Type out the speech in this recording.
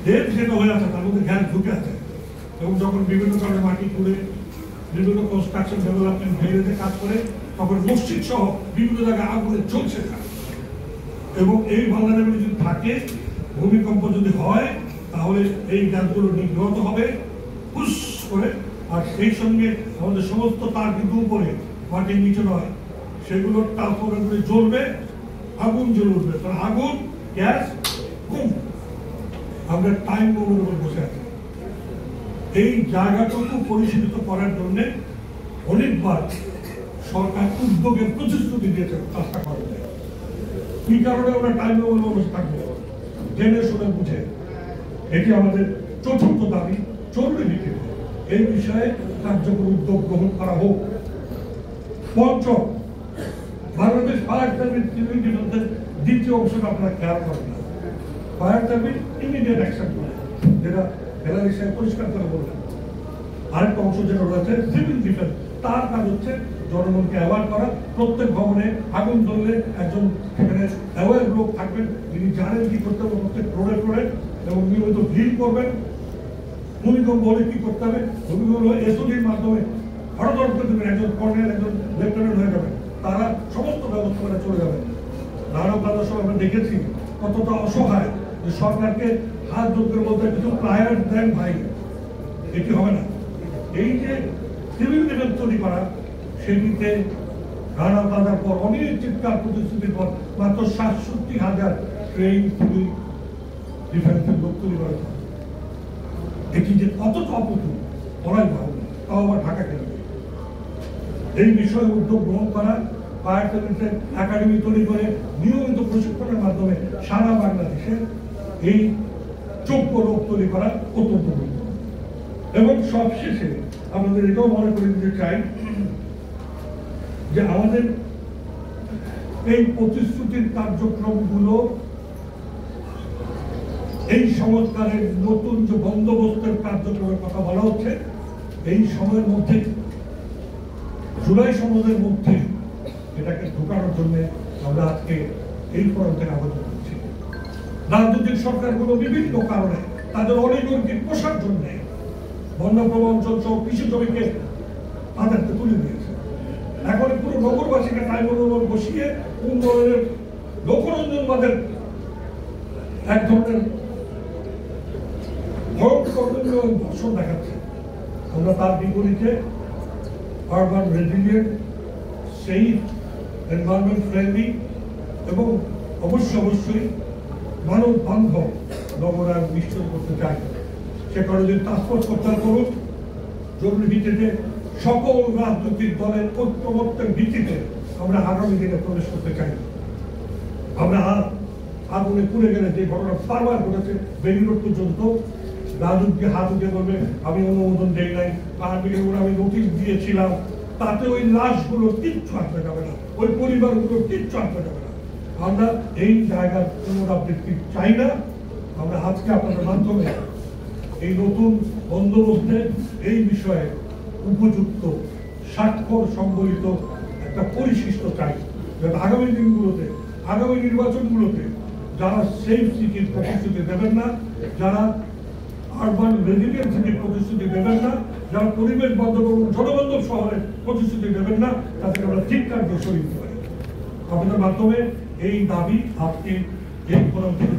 দেশ যেটা হয়ে আছে তার মধ্যে গ্যাস ঢুকে আছে, এবং যখন বিভিন্ন ধরনের মাটি তুলে বিভিন্ন কনস্ট্রাকশন ডেভেলপমেন্ট ভেরিতে কাজ করে তখন মসজিদ সহ বিভিন্ন জায়গায় আগুনে চলছে থাকে, এবং এই ভালনারেবিলিটি যদি থাকে, ভূমিকম্প যদি হয় তাহলে এই গ্যাসগুলো নির্গত হবে পুশ করে, আর সেই সঙ্গে আমাদের সমস্ত তার কিন্তু উপরে মাটির নিচে নয়, সেগুলো ট্রান্সফরমারগুলি জ্বলবে, আগুন জ্বলে উঠবে, কারণ আগুন গ্যাস কম। আমরা টাইম বোমের উপর বসে আছি। এই জায়গাটুকু পরিশীলিত করার জন্য অনেকবার সরকার উদ্যোগের প্রতিশ্রুতি দিয়েছে কাজটা করা যায়। কি কারণে আমরা টাইম বোমের উপর বসে থাকবো? জেনে শুনে বুঝে। এটি আমাদের চতুর্থ দাবি, জরুরি ভিত্তিতে এই বিষয়ে কার্যকর উদ্যোগ গ্রহণ করা হোক। পঞ্চম, বাংলাদেশ ফায়ার সার্ভিস সিভিল ডিফেন্সের দ্বিতীয় অংশটা আপনারা খেয়াল করেন না। ফায়ার সার্ভিস ইমিডিয়েট অ্যাকশন করে, যেটা বেলারি সাহেব পরিষ্কার করে বললেন। আরেকটা অংশ যেটা রয়েছে সিভিল ডিফেন্স, তার কাজ হচ্ছে জনগণকে অ্যাওয়ার করা। প্রত্যেক ভবনে আগুন ধরলে একজন সেখানে অ্যাওয়ার লোক থাকবেন, যিনি জানেন কি করতে হবে প্রত্যেক ফ্লোরে ফ্লোরে, এবং নিয়মিত ভিড় করবেন। ভূমিকম্প হলে কি করতে হবে, ভূমিকম্প এসওডির মাধ্যমে হঠাৎ করে দেবেন, একজন কর্নেল একজন লেফটেন্যান্ট হয়ে যাবেন, তারা সমস্ত ব্যবস্থা করে চলে যাবেন। নানা প্লাজার সময় আমরা দেখেছি কতটা অসহায়, যে সরকারকে হাত যোগ্যের মধ্যে কিছু প্রায়ার দেন ভাই, এটি হবে না। এই যে সিভিল ডিফেন্স তৈরি করা, সেটিতে রানা প্লাজার পর অনেক চিৎকার প্রতিশ্রুতির পর মাত্র ৬৭,০০০ ট্রেন সিভিল ডিফেন্সের লোক তৈরি করা। এটি যে কতটা অপটু বলাই ভালো, তাও আবার ঢাকা কেন। এই বিষয়ে উদ্যোগ গ্রহণ করা, ফায়ার সার্ভিসের একাডেমি তৈরি করে নিয়মিত প্রশিক্ষণের মাধ্যমে সারা বাংলাদেশে এই যোগ্য লোক তৈরি করা অত্যন্ত গুরুত্বপূর্ণ। এবং সবশেষে আমাদের এটাও মনে করে দিতে চাই যে আমাদের এই প্রতিশ্রুতির কার্যক্রমগুলো, এই সংস্কারের নতুন যে বন্দোবস্তের কার্যক্রমের কথা বলা হচ্ছে, এই সময়ের মধ্যে জুলাই সনদের মধ্যে এটাকে ঢোকানোর জন্য আমরা আজকে এই ফোরাম থেকে আবেদন করছি। রাজনৈতিক সরকারগুলো বিভিন্ন কারণে তাদের অলিগর্জিক পোষার জন্য বন্যপ্রবণ অঞ্চল সহ কৃষি জমিকে তাদেরকে তুলে দিয়েছে। এখন পুরো নগরবাসীকে টাইমোর বসিয়ে উন্নয়নের লোকরঞ্জনবাদের এক ধরনের ভয়ঙ্কর উন্নয়ন দর্শন দেখাচ্ছে। আমরা তার বিপরীতে urban resilient, safe, environment friendly এবং অবশ্যই মানব বান্ধব নগরায়ন নিশ্চিত করতে চাই। সে কারণে যদি টাস্কফোর্স প্রত্যাহার করুন, জরুরি ভিত্তিতে সকল রাজনৈতিক দলের ঐক্যমত্যের ভিত্তিতে আমরা আগামী দিনে প্রবেশ করতে চাই। আমরা আগুনে পুড়ে গেলে যে ঘটনা বারবার ঘটেছে বেঙ্গালুরু পর্যন্ত, রাজুকে হাত উঠে বলবে আমি অনুমোদন দেই নাই, আমি নোটিশ দিয়েছিলাম, তাতে ওই লাশগুলো কিচ্ছু আসতে যাবে না, ওই পরিবারগুলো কিচ্ছু আসতে যাবে না। আমরা এই জায়গার পুনরাবৃত্তি চাই না। আমরা আজকে আপনাদের মাধ্যমে এই নতুন বন্দোবস্তে এই বিষয়ে উপযুক্ত স্বাক্ষর সংবলিত একটা পরিশিষ্ট চাই, যাতে আগামী দিনগুলোতে, আগামী নির্বাচনগুলোতে যারা সেফ সিটির প্রতিশ্রুতি দেবেন না, যারা আরবান রেজিলিয়েন্স সিটির প্রতিশ্রুতি দেবেন না, যারা পরিবেশ বান্ধব এবং জনবান্ধব শহরের প্রতিশ্রুতি দেবেন না, তাদেরকে আমরা ধিক্কার দিয়ে সরিয়ে দিতে পারি। আপনাদের মাধ্যমে এই দাবি আজকে এই ফোরাম থেকে